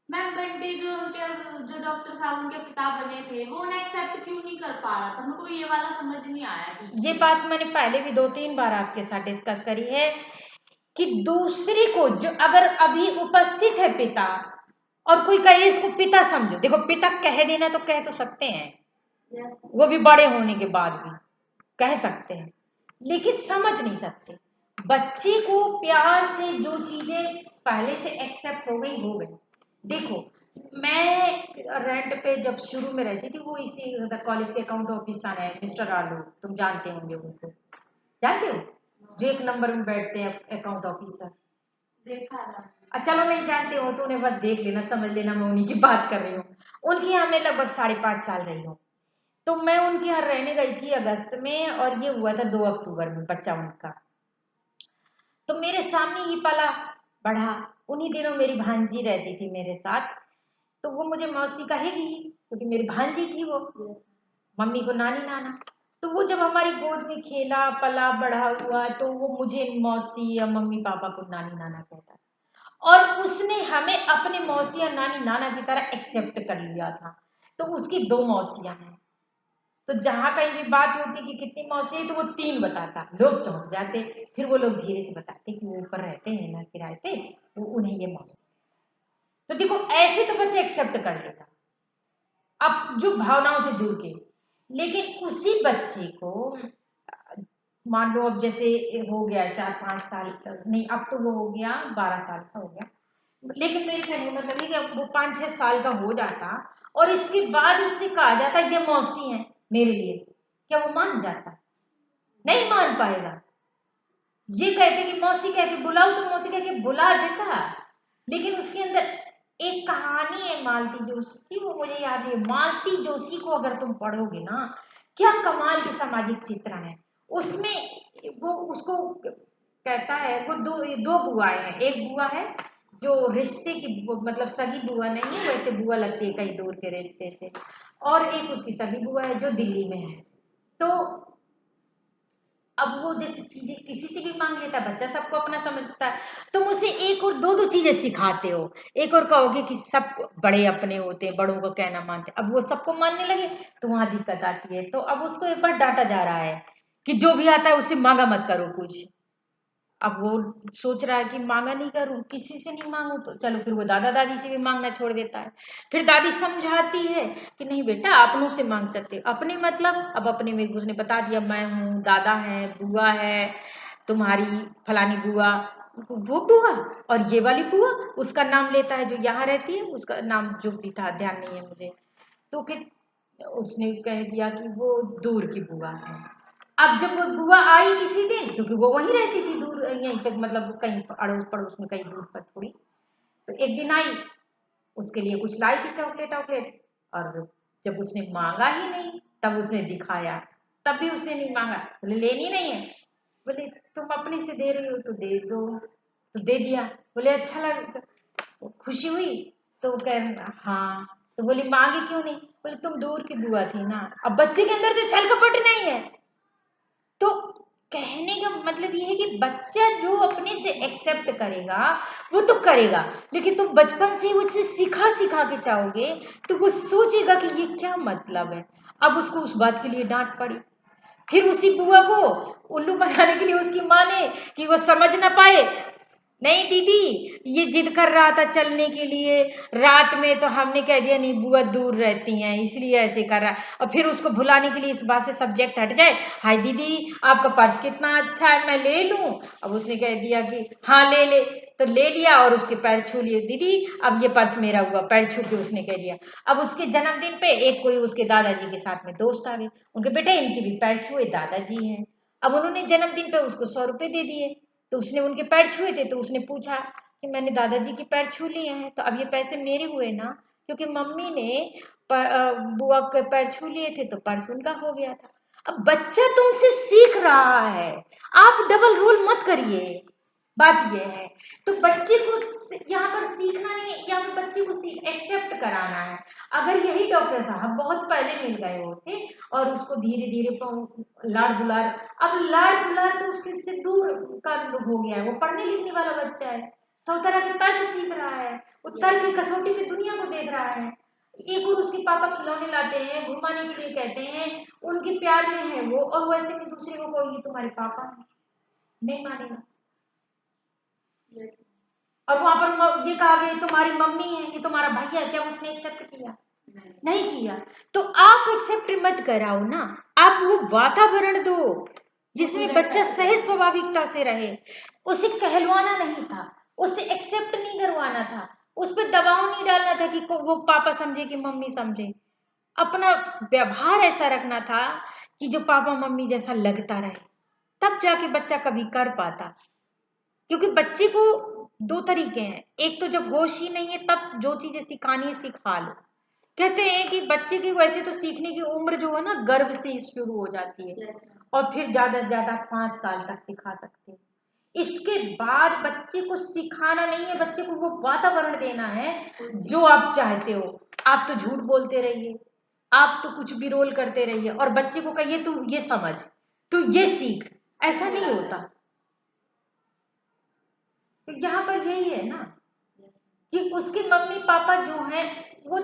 मैम बंटी जो उनके जो डॉक्टर साहब उनके पिता बने थे वो उन्हें एक्सेप्ट क्यों नहीं कर पा रहा था, उनको ये वाला समझ नहीं आया कि ये बात मैंने पहले भी 2-3 बार आपके साथ डिस्कस करी है कि दूसरे को जो अगर अभी उपस्थित है पिता और कोई कहे इसको पिता समझो, देखो पिता कह देना तो कह तो सकते हैं, वो भी बड़े होने के बाद भी कह सकते हैं, लेकिन समझ नहीं सकते। बच्चे को प्यार से जो चीजें पहले से एक्सेप्ट हो गई। देखो मैं रेंट पे जब शुरू में रहती थी, वो इसी कॉलेज के अकाउंट ऑफिसर है मिस्टर आलू, तुम जानते होंगे उनको, जानते हो जो 1 नंबर में बैठते हैं अकाउंट ऑफिसर, देखा था। चलो नहीं जानते हो तो उन्हें बस देख लेना, समझ लेना मैं उन्हीं की बात कर रही हूँ। उनके यहाँ मैं लगभग 5.5 साल रही हूँ। तो मैं उनके यहाँ रहने गई थी अगस्त में और ये हुआ था 2 अक्टूबर में बच्चा उनका। तो मेरे सामने ही पला बढ़ा, उन्हीं दिनों मेरी भांजी रहती थी मेरे साथ, तो वो मुझे मौसी कहेगी क्योंकि मेरी भांजी थी वो, मम्मी को नानी नाना। तो वो जब हमारी गोद में खेला पला बड़ा हुआ तो वो मुझे मौसी या मम्मी पापा को नानी नाना कहता था, और उसने हमें अपने मौसी या नानी नाना की तरह एक्सेप्ट कर लिया था। तो उसकी 2 मौसियां हैं, तो जहां कहीं भी बात होती कि कितनी मौसी है तो वो 3 बताता, लोग चौंक जाते, फिर वो लोग धीरे से बताते कि वो ऊपर रहते हैं ना किराए पे, वो उन्हें ये मौसी। तो देखो ऐसे तो बच्चे एक्सेप्ट कर लेगा अब जो भावनाओं से जुड़ के, लेकिन उसी बच्चे को मान लो अब जैसे हो गया 4-5 साल का, नहीं अब तो वो हो गया 12 साल का हो गया, लेकिन मेरे कहने का मतलब ये कि वो 5-6 साल का हो जाता और इसके बाद उससे कहा जाता ये मौसी है मेरे लिए, क्या वो मान जाता? नहीं मान पाएगा। ये कहते कि मौसी कह के बुलाओ तो मौसी कह के बुला देता, लेकिन उसके अंदर एक कहानी है मालती जोशी की, वो मुझे याद है। मालती जोशी को अगर तुम पढ़ोगे ना, क्या कमाल के सामाजिक चित्रण है उसमें। वो उसको कहता है, वो दो बुआएं हैं, एक बुआ है जो रिश्ते की मतलब सगी बुआ नहीं है, वैसे बुआ लगती है कहीं दूर के रिश्ते से, और एक उसकी सगी बुआ है जो दिल्ली में है। तो अब वो जैसे चीजें किसी से भी मांग लेता है, बच्चा सबको अपना समझता है। तुम उसे एक और दो दो चीजें सिखाते हो, एक और कहोगे कि सब बड़े अपने होते हैं, बड़ों का कहना मानते हैं, अब वो सबको मानने लगे तो वहां दिक्कत आती है। तो अब उसको एक बार डांटा जा रहा है कि जो भी आता है उससे मांगा मत करो कुछ। अब वो सोच रहा है कि मांगा नहीं करूं, किसी से नहीं मांगू, तो चलो फिर वो दादा दादी से भी मांगना छोड़ देता है। फिर दादी समझाती है कि नहीं बेटा अपनों से मांग सकते, अपने मतलब अब अपने में उसने बता दिया मैं हूँ, दादा है, बुआ है, तुम्हारी फलानी बुआ, वो बुआ और ये वाली बुआ, उसका नाम लेता है जो यहाँ रहती है, उसका नाम जो भी था ध्यान नहीं है मुझे। तो फिर उसने कह दिया कि वो दूर की बुआ है। अब जब वो बुआ आई किसी दिन, क्योंकि वो वहीं रहती थी दूर, यहीं पे मतलब कहीं अड़ोस पड़ोस में कहीं दूर पर थोड़ी, तो एक दिन आई, उसके लिए कुछ लाई थी चॉकलेट वॉकलेट, और जब उसने मांगा ही नहीं तब उसने दिखाया, तब भी उसने नहीं मांगा। बोले लेनी नहीं है, बोले तुम अपने से दे रही हो तो दे दो, तो दे दिया। बोले अच्छा लगा, तो खुशी हुई, तो वो कह हाँ, तो बोली मांगी क्यों नहीं, बोले तुम दूर की बुआ थी ना। अब बच्चे के अंदर तो छल कपट नहीं है। तो कहने का मतलब ये है कि बच्चा जो अपने से एक्सेप्ट करेगा वो तो करेगा, लेकिन तुम बचपन से उससे सिखा सिखा के चाहोगे तो वो सोचेगा कि ये क्या मतलब है। अब उसको उस बात के लिए डांट पड़ी, फिर उसी बुआ को उल्लू बनाने के लिए उसकी माँ ने, कि वो समझ ना पाए, नहीं दीदी ये जिद कर रहा था चलने के लिए रात में, तो हमने कह दिया नहीं बुआ दूर रहती हैं इसलिए ऐसे कर रहा है, और फिर उसको भुलाने के लिए इस बात से सब्जेक्ट हट जाए, हाय दीदी आपका पर्स कितना अच्छा है मैं ले लूं। अब उसने कह दिया कि हाँ ले ले, तो ले लिया और उसके पैर छू लिए, दीदी अब ये पर्स मेरा हुआ, पैर छू के उसने कह दिया। अब उसके जन्मदिन पे एक कोई उसके दादाजी के साथ में दोस्त आ गए, उनके बेटे इनके भी पैर छुए, दादाजी हैं। अब उन्होंने जन्मदिन पे उसको 100 रुपए दे दिए, तो उसने उनके पैर छुए थे, तो उसने पूछा कि मैंने दादाजी के पैर छू लिए हैं तो अब ये पैसे मेरे हुए ना, क्योंकि मम्मी ने बुआ के पैर छू लिए थे तो पर्स उनका हो गया था। अब बच्चा तुमसे सीख रहा है, आप डबल रोल मत करिए। बात यह है, तो बच्चे को यहाँ पर सीखना नहीं, यहाँ पर बच्चे को एक्सेप्ट कराना है। अगर यही डॉक्टर साहब बहुत पहले मिल गए होते और उसको धीरे धीरे लाड़ दुलार, अब लाड़ दुलार तो उसके से दूर का हो गया है, वो पढ़ने लिखने वाला बच्चा है, सब तरह के तर्क सीख रहा है, वो तर्क की कसौटी पे दुनिया को देख रहा है। एक और उसके पापा खिलौने लाते हैं घुमाने के लिए, कहते हैं उनके प्यार में है वो, और वैसे में दूसरे को कोई तुम्हारे पापा नहीं मानेगा। और वहां पर ये कहा गया तुम्हारी मम्मी है, ये तुम्हारा भैया है, क्या उसने एक्सेप्ट किया? नहीं किया। तो आप एक्सेप्ट मत कराओ ना, आप वो वातावरण दो जिसमें बच्चा सहज स्वाभाविकता से रहे। उसे कहलवाना नहीं था, उसे एक्सेप्ट नहीं करवाना था, उस पर दबाव नहीं डालना था कि वो पापा समझे कि मम्मी समझे। अपना व्यवहार ऐसा रखना था कि जो पापा मम्मी जैसा लगता रहे, तब जाके बच्चा कभी कर पाता। क्योंकि बच्चे को दो तरीके हैं, एक तो जब होश ही नहीं है तब जो चीजें सिखानी है सिखा लो। कहते हैं कि बच्चे की वैसे तो सीखने की उम्र जो है ना गर्भ से शुरू हो जाती है, और फिर ज्यादा से ज्यादा 5 साल तक सिखा सकते हैं। इसके बाद बच्चे को सिखाना नहीं है, बच्चे को वो वातावरण देना है जो आप चाहते हो। आप तो झूठ बोलते रहिए, आप तो कुछ भी रोल करते रहिए, और बच्चे को कहिए तू ये समझ, तू ये सीख, ऐसा नहीं होता। तो यहाँ पर यही है ना कि उसके मम्मी पापा जो हैं वो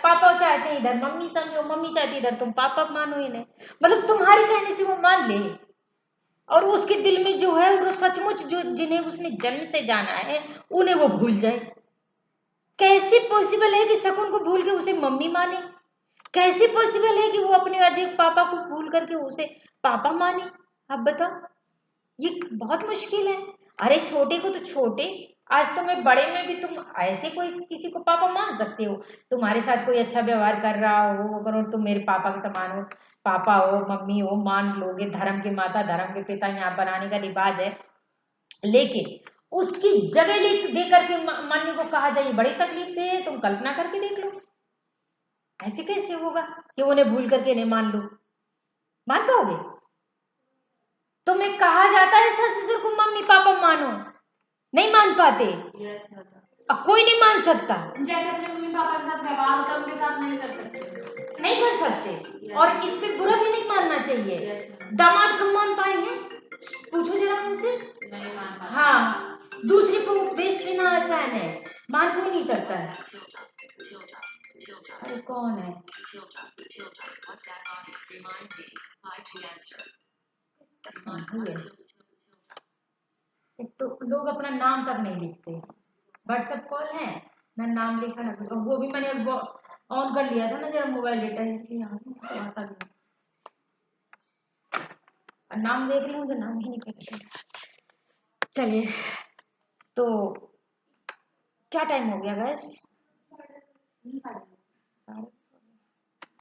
पापा चाहते हैं इधर मम्मी समझो, मम्मी चाहती है इधर तुम पापा मानो इन्हें, मतलब तुम्हारे कहने से वो मान ले, और उसके दिल में जो है वो सचमुच जो जिन्हें उसने जन्म से जाना है उन्हें वो भूल जाए। कैसे पॉसिबल है कि शकुन को भूल के उसे मम्मी माने? कैसे पॉसिबल है कि वो अपने अजय भूल करके उसे पापा माने। आप बताओ, ये बहुत मुश्किल है। अरे छोटे को तो छोटे, आज तुम्हें बड़े में भी तुम ऐसे कोई किसी को पापा मान सकते हो? तुम्हारे साथ कोई अच्छा व्यवहार कर रहा हो, अगर तुम मेरे पापा के समान हो, पापा हो मम्मी हो, मान लोगे। धर्म के माता धर्म के पिता यहाँ पर आने का रिवाज है, लेकिन उसकी जगह दे करके मानने को कहा जाए, बड़ी तकलीफ दे है। तुम कल्पना करके देख लो, ऐसे कैसे होगा कि उन्हें भूल करके नहीं मान लो? मान पाओगे? तुम्हें कहा जाता है ससुर को मम्मी पापा मानो, नहीं मान पाते। अब कोई नहीं मान सकता। जैसे अपने मम्मी पापा के साथ व्यवहार होता है उनके साथ नहीं कर सकते, नहीं कर सकते। और इस पे बुरा भी नहीं मानना चाहिए। दामाद कब मान पाए हैं? पूछो जरा मुझसे। नहीं मान पाते। हाँ, दूसरे को उपदेश देना आसान है, मान कोई नहीं सकता है। अरे कौन है? एक तो लोग अपना नाम तक नहीं लिखते। व्हाट्सएप कॉल है ना, नाम लिखा ना कुछ। वो भी मैंने ऑन कर लिया था ना जरा मोबाइल डेटा, इसलिए आता नहीं। नाम देख रही हूँ तो नाम ही नहीं पता चला। चलिए, तो क्या टाइम हो गया गैस?